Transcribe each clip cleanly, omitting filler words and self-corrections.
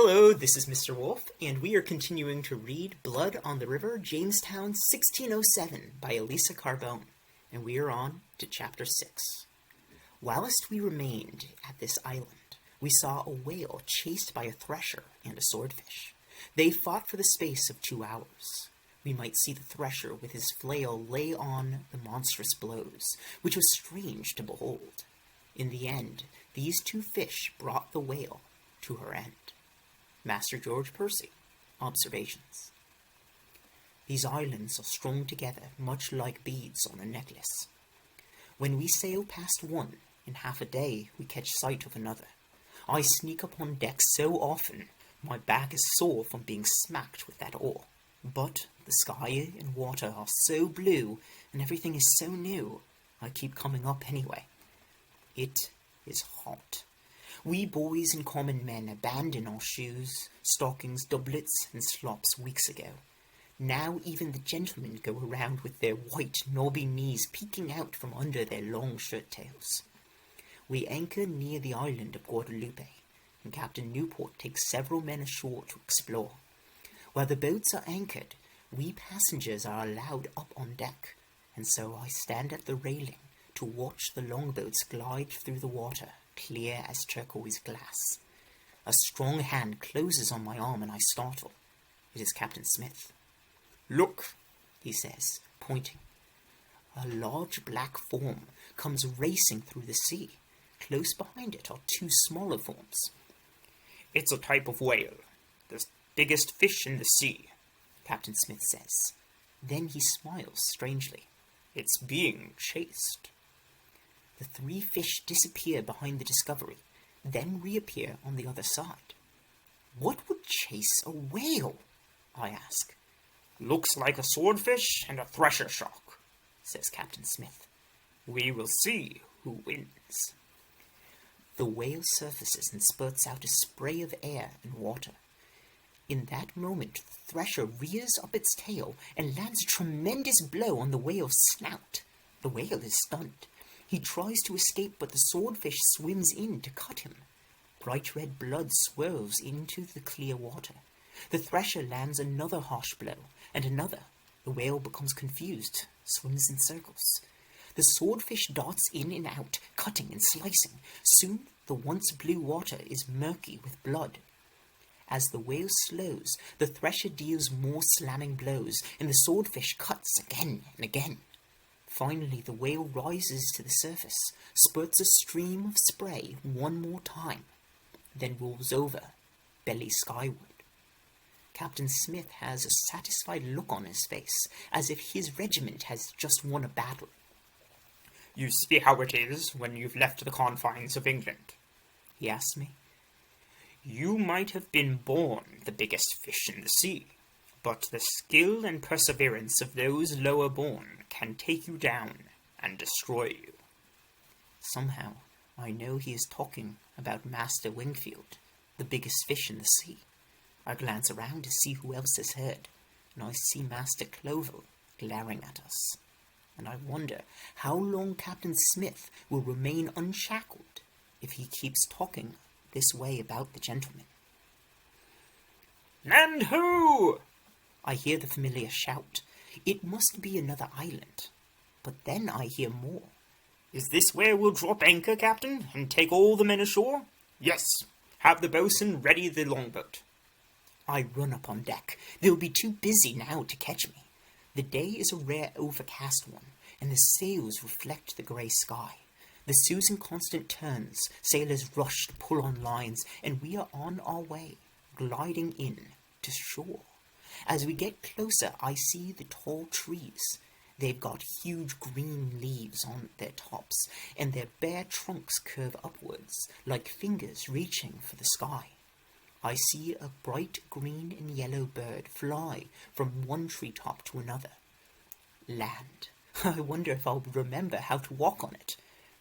Hello, this is Mr. Wolff, and we are continuing to read Blood on the River, Jamestown, 1607 by Elisa Carbone, and we are on to Chapter 6. Whilst we remained at this island, we saw a whale chased by a thresher and a swordfish. They fought for the space of 2 hours. We might see the thresher with his flail lay on the monstrous blows, which was strange to behold. In the end, these 2 fish brought the whale to her end. Master George Percy, Observations. These islands are strung together much like beads on a necklace. When we sail past one, in half a day we catch sight of another. I sneak up on deck so often, my back is sore from being smacked with that oar. But the sky and water are so blue, and everything is so new, I keep coming up anyway. It is hot. We boys and common men abandoned our shoes, stockings, doublets, and slops weeks ago. Now even the gentlemen go around with their white, knobby knees peeking out from under their long shirt-tails. We anchor near the island of Guadeloupe, and Captain Newport takes several men ashore to explore. While the boats are anchored, we passengers are allowed up on deck, and so I stand at the railing to watch the longboats glide through the water, clear as turquoise glass. A strong hand closes on my arm and I startle. It is Captain Smith. "Look," he says, pointing. A large black form comes racing through the sea. Close behind it are 2 smaller forms. "It's a type of whale, the biggest fish in the sea," Captain Smith says. Then he smiles strangely. "It's being chased." The 3 fish disappear behind the Discovery, then reappear on the other side. "What would chase a whale?" I ask. "Looks like a swordfish and a thresher shark," says Captain Smith. "We will see who wins." The whale surfaces and spurts out a spray of air and water. In that moment, the thresher rears up its tail and lands a tremendous blow on the whale's snout. The whale is stunned. He tries to escape, but the swordfish swims in to cut him. Bright red blood swirls into the clear water. The thresher lands another harsh blow, and another. The whale becomes confused, swims in circles. The swordfish darts in and out, cutting and slicing. Soon, the once blue water is murky with blood. As the whale slows, the thresher deals more slamming blows, and the swordfish cuts again and again. Finally, the whale rises to the surface, spurts a stream of spray one more time, then rolls over, belly skyward. Captain Smith has a satisfied look on his face, as if his regiment has just won a battle. "You see how it is when you've left the confines of England?" he asks me. "You might have been born the biggest fish in the sea, but the skill and perseverance of those lower born can take you down and destroy you." Somehow, I know he is talking about Master Wingfield, the biggest fish in the sea. I glance around to see who else has heard, and I see Master Clovell glaring at us. And I wonder how long Captain Smith will remain unshackled if he keeps talking this way about the gentleman. "Land ho!" I hear the familiar shout. It must be another island. But then I hear more. "Is this where we'll drop anchor, Captain, and take all the men ashore?" "Yes. Have the boatswain ready the longboat." I run up on deck. They'll be too busy now to catch me. The day is a rare overcast one, and the sails reflect the grey sky. The Susan Constant turns, sailors rush to pull on lines, and we are on our way, gliding in to shore. As we get closer, I see the tall trees. They've got huge green leaves on their tops, and their bare trunks curve upwards, like fingers reaching for the sky. I see a bright green and yellow bird fly from one treetop to another. Land. I wonder if I'll remember how to walk on it.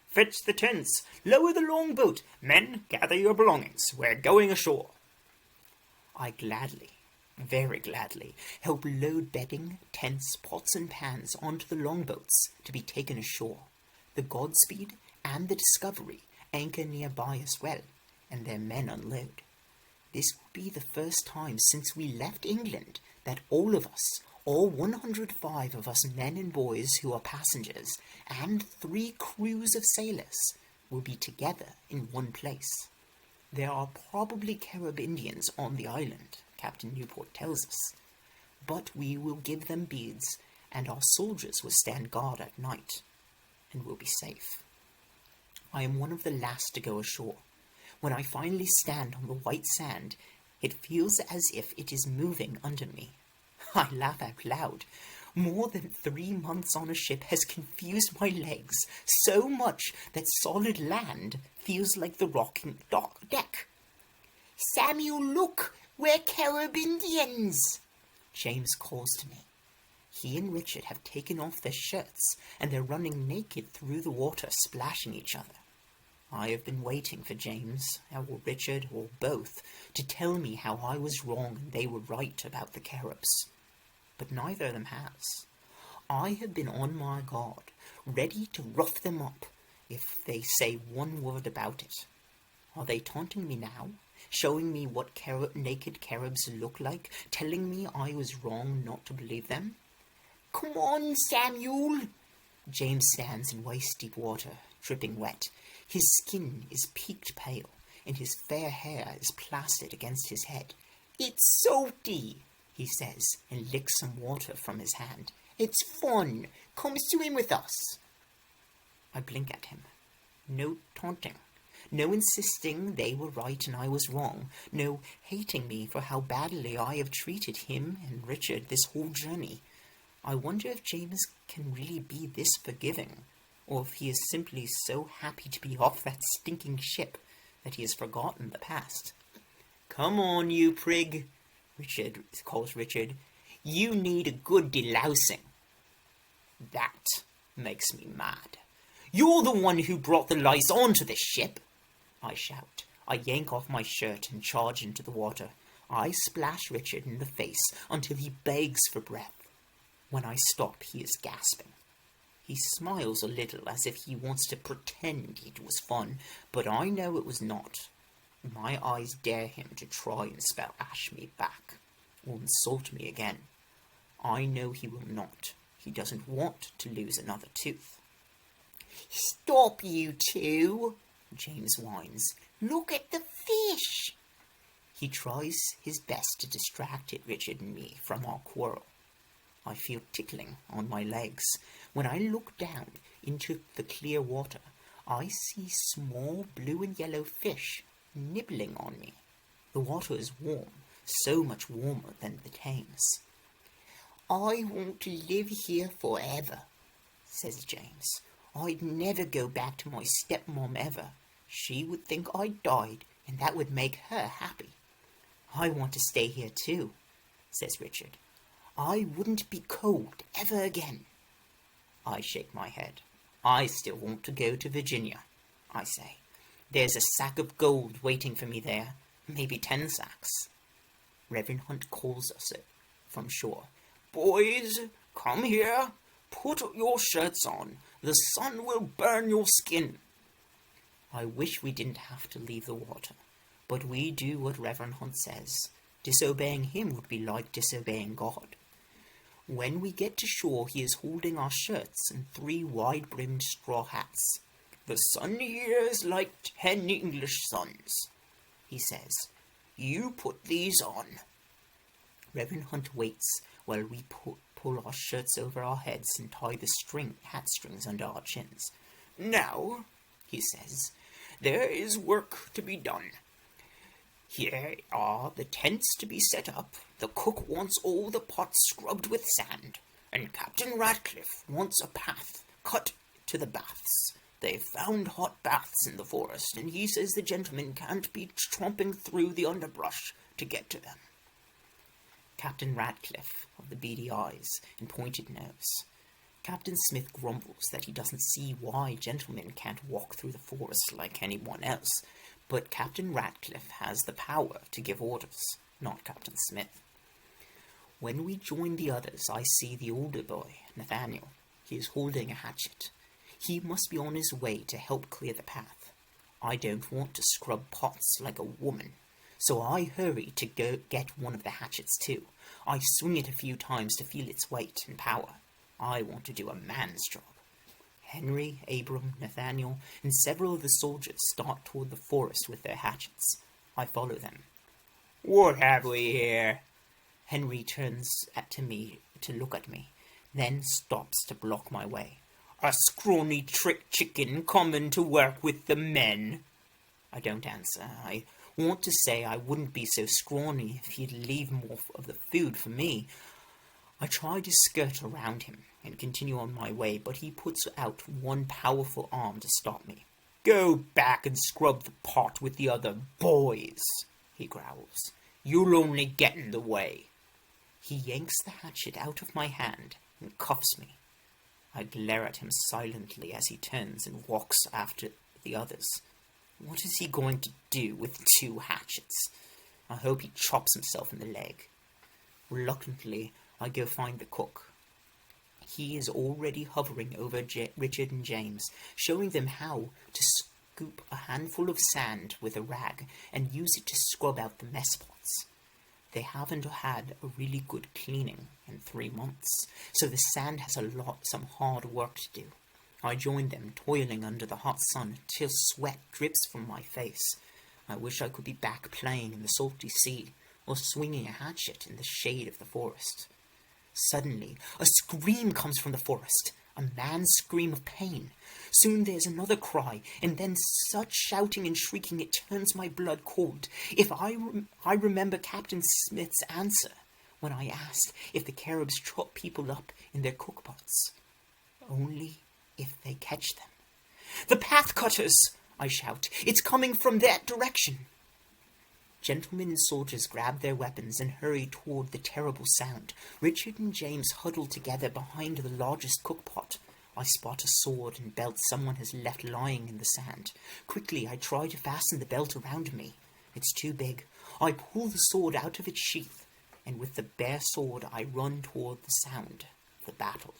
"Fetch the tents! Lower the longboat! Men, gather your belongings! We're going ashore!" I gladly, very gladly, help load bedding, tents, pots and pans onto the longboats to be taken ashore. The Godspeed and the Discovery anchor nearby as well, and their men unload. This will be the first time since we left England that all of us, all 105 of us men and boys who are passengers, and 3 crews of sailors, will be together in one place. There are probably Carib Indians on the island, Captain Newport tells us, but we will give them beads, and our soldiers will stand guard at night, and will be safe. I am one of the last to go ashore. When I finally stand on the white sand, it feels as if it is moving under me. I laugh out loud. More than 3 months on a ship has confused my legs so much that solid land feels like the rocking deck. "Samuel, look! We're Carib Indians!" James calls to me. He and Richard have taken off their shirts, and they're running naked through the water, splashing each other. I have been waiting for James, or Richard, or both, to tell me how I was wrong and they were right about the Caribs. But neither of them has. I have been on my guard, ready to rough them up if they say one word about it. Are they taunting me now, showing me what naked Caribs look like, telling me I was wrong not to believe them? "Come on, Samuel!" James stands in waist-deep water, dripping wet. His skin is peaked pale, and his fair hair is plastered against his head. "It's salty," he says, and licks some water from his hand. "It's fun. Come swim with us." I blink at him. No taunting. No insisting they were right and I was wrong. No hating me for how badly I have treated him and Richard this whole journey. I wonder if James can really be this forgiving, or if he is simply so happy to be off that stinking ship that he has forgotten the past. "Come on, you prig," Richard calls Richard. "You need a good delousing." That makes me mad. "You're the one who brought the lice onto this ship," I shout. I yank off my shirt and charge into the water. I splash Richard in the face until he begs for breath. When I stop, he is gasping. He smiles a little as if he wants to pretend it was fun, but I know it was not. My eyes dare him to try and spell ash me back, or insult me again. I know he will not. He doesn't want to lose another tooth. "Stop, you two," James whines. "Look at the fish." He tries his best to distract Richard and me from our quarrel. I feel tickling on my legs. When I look down into the clear water, I see small blue and yellow fish nibbling on me. The water is warm, so much warmer than the Thames. "I want to live here forever," says James. "I'd never go back to my stepmom ever. She would think I died, and that would make her happy." "I want to stay here too," says Richard. "I wouldn't be cold ever again." I shake my head. "I still want to go to Virginia," I say. "There's a sack of gold waiting for me there, maybe 10 sacks. Reverend Hunt calls us from shore. "Boys, come here. Put your shirts on. The sun will burn your skin." I wish we didn't have to leave the water, but we do what Reverend Hunt says. Disobeying him would be like disobeying God. When we get to shore, he is holding our shirts and 3 wide-brimmed straw hats. "The sun here is like 10 English suns," he says. "You put these on." Reverend Hunt waits while we pull our shirts over our heads and tie the hat strings under our chins. "Now," he says, "there is work to be done. Here are the tents to be set up. The cook wants all the pots scrubbed with sand, and Captain Ratcliffe wants a path cut to the baths. They've found hot baths in the forest, and he says the gentlemen can't be tromping through the underbrush to get to them." Captain Ratcliffe, of the beady eyes and pointed nose. Captain Smith grumbles that he doesn't see why gentlemen can't walk through the forest like anyone else, but Captain Ratcliffe has the power to give orders, not Captain Smith. When we join the others, I see the older boy, Nathaniel. He is holding a hatchet. He must be on his way to help clear the path. I don't want to scrub pots like a woman, So I hurry to go get one of the hatchets too. I swing it a few times to feel its weight and power. I want to do a man's job. Henry, Abram, Nathaniel, and several of the soldiers start toward the forest with their hatchets. I follow them. "What have we here?" Henry turns to me to look at me, then stops to block my way. "A scrawny trick chicken coming to work with the men." I don't answer. I want to say I wouldn't be so scrawny if he'd leave more of the food for me. I try to skirt around him and continue on my way, but he puts out one powerful arm to stop me. "Go back and scrub the pot with the other boys," he growls. "You'll only get in the way." He yanks the hatchet out of my hand and cuffs me. I glare at him silently as he turns and walks after the others. What is he going to do with 2 hatchets? I hope he chops himself in the leg. Reluctantly, I go find the cook. He is already hovering over Richard and James, showing them how to scoop a handful of sand with a rag and use it to scrub out the mess pots. They haven't had a really good cleaning in 3 months, so the sand has some hard work to do. I join them, toiling under the hot sun till sweat drips from my face. I wish I could be back playing in the salty sea, or swinging a hatchet in the shade of the forest. Suddenly, a scream comes from the forest, a man's scream of pain. Soon there's another cry, and then such shouting and shrieking it turns my blood cold. If I remember Captain Smith's answer when I asked if the Caribs chop people up in their cookpots. Only if they catch them. "The path cutters!" I shout. "It's coming from that direction!" Gentlemen and soldiers grab their weapons and hurry toward the terrible sound. Richard and James huddle together behind the largest cookpot. I spot a sword and belt someone has left lying in the sand. Quickly, I try to fasten the belt around me. It's too big. I pull the sword out of its sheath, and with the bare sword I run toward the sound of the battle.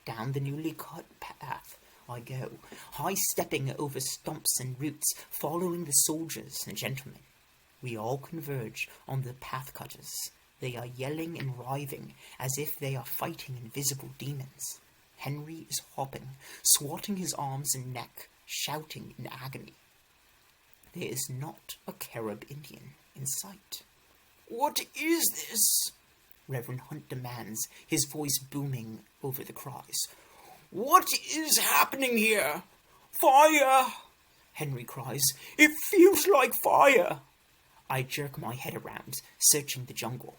Down the newly cut path I go, high-stepping over stumps and roots, following the soldiers and gentlemen. We all converge on the path-cutters. They are yelling and writhing as if they are fighting invisible demons. Henry is hopping, swatting his arms and neck, shouting in agony. There is not a Carib Indian in sight. "What is this?" Reverend Hunt demands, his voice booming over the cries. "What is happening here?" "Fire!" Henry cries. "It feels like fire!" I jerk my head around, searching the jungle.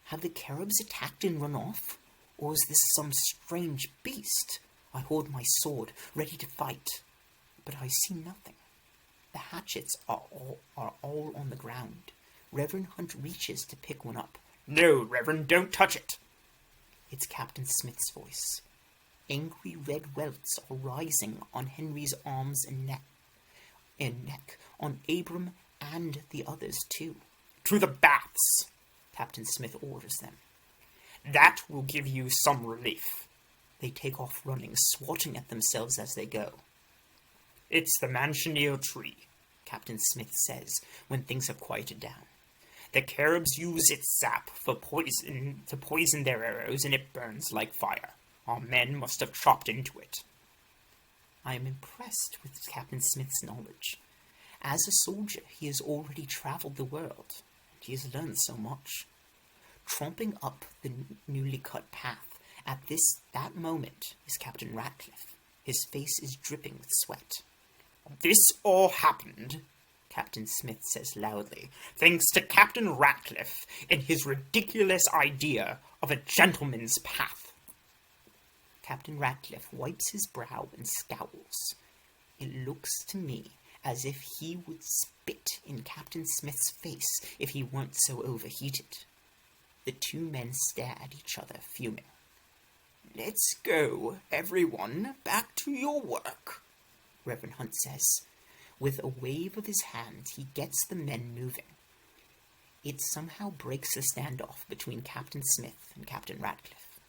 Have the Caribs attacked and run off? Or is this some strange beast? I hold my sword, ready to fight, but I see nothing. The hatchets are all on the ground. Reverend Hunt reaches to pick one up. "No, Reverend, don't touch it." It's Captain Smith's voice. Angry red welts are rising on Henry's arms and neck, on Abram and the others too. "To the baths," Captain Smith orders them. "That will give you some relief." They take off running, swatting at themselves as they go. "It's the manchineal tree," Captain Smith says when things have quieted down. "The Caribs use its sap to poison their arrows, and it burns like fire. Our men must have chopped into it." I am impressed with Captain Smith's knowledge. As a soldier, he has already traveled the world, and he has learned so much. Tromping up the newly cut path at that moment is Captain Ratcliffe. His face is dripping with sweat. "This all happened," Captain Smith says loudly, "thanks to Captain Ratcliffe and his ridiculous idea of a gentleman's path." Captain Ratcliffe wipes his brow and scowls. It looks to me as if he would spit in Captain Smith's face if he weren't so overheated. The 2 men stare at each other, fuming. "Let's go, everyone, back to your work," Reverend Hunt says. With a wave of his hand, he gets the men moving. It somehow breaks the standoff between Captain Smith and Captain Ratcliffe.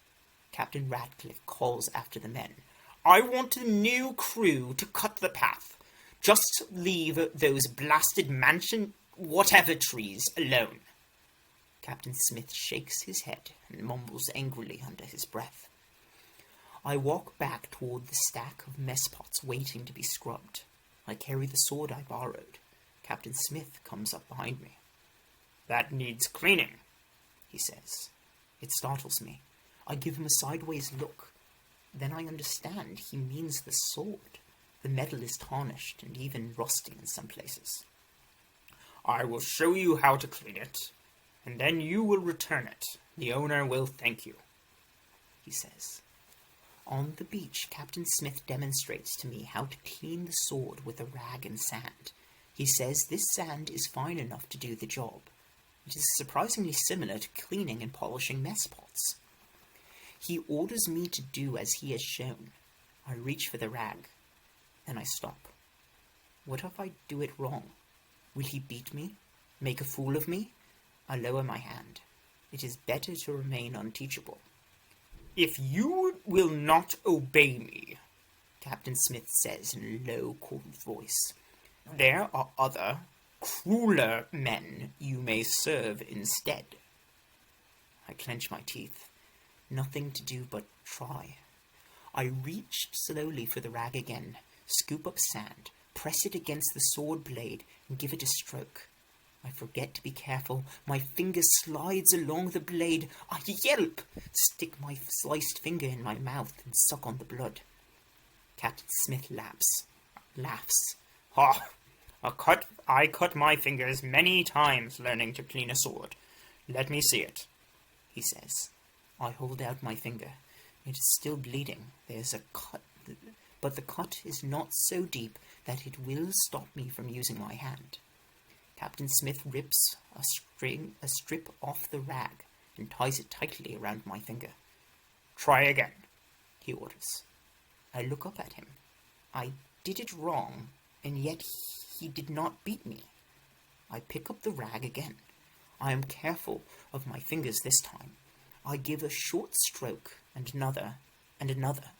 Captain Ratcliffe calls after the men. "I want a new crew to cut the path. Just leave those blasted whatever trees alone." Captain Smith shakes his head and mumbles angrily under his breath. I walk back toward the stack of mess pots waiting to be scrubbed. I carry the sword I borrowed. Captain Smith comes up behind me. "That needs cleaning," he says. It startles me. I give him a sideways look. Then I understand he means the sword. The metal is tarnished and even rusty in some places. "I will show you how to clean it, and then you will return it. The owner will thank you," he says. On the beach, Captain Smith demonstrates to me how to clean the sword with a rag and sand. He says this sand is fine enough to do the job. It is surprisingly similar to cleaning and polishing mess pots. He orders me to do as he has shown. I reach for the rag. Then I stop. What if I do it wrong? Will he beat me? Make a fool of me? I lower my hand. It is better to remain unteachable. "If you will not obey me," Captain Smith says in a low, cold voice, "there are other, crueler men you may serve instead." I clench my teeth. Nothing to do but try. I reach slowly for the rag again, scoop up sand, press it against the sword blade, and give it a stroke. I forget to be careful. My finger slides along the blade. I yelp, stick my sliced finger in my mouth, and suck on the blood. Captain Smith laughs. I cut my fingers many times learning to clean a sword. Let me see it," he says. I hold out my finger. It is still bleeding. There's a cut, but the cut is not so deep that it will stop me from using my hand. Captain Smith rips a strip off the rag and ties it tightly around my finger. "Try again," he orders. I look up at him. I did it wrong, and yet he did not beat me. I pick up the rag again. I am careful of my fingers this time. I give a short stroke, and another, and another.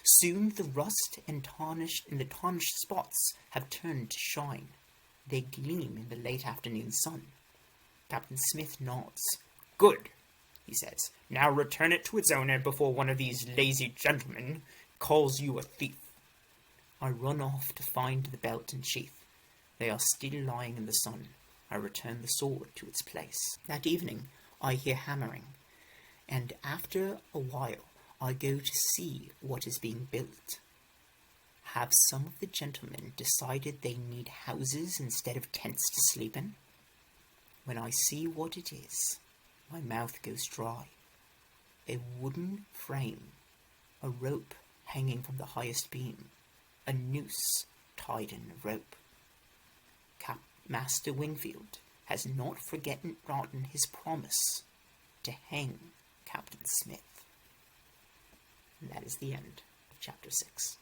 Soon the rust and the tarnished spots have turned to shine. They gleam in the late afternoon sun. Captain Smith nods. "Good," he says. "Now return it to its owner before one of these lazy gentlemen calls you a thief." I run off to find the belt and sheath. They are still lying in the sun. I return the sword to its place. That evening, I hear hammering, and after a while, I go to see what is being built. Have some of the gentlemen decided they need houses instead of tents to sleep in? When I see what it is, my mouth goes dry. A wooden frame, a rope hanging from the highest beam, a noose tied in a rope. Master Wingfield has not forgotten his promise to hang Captain Smith. And that is the end of Chapter 6.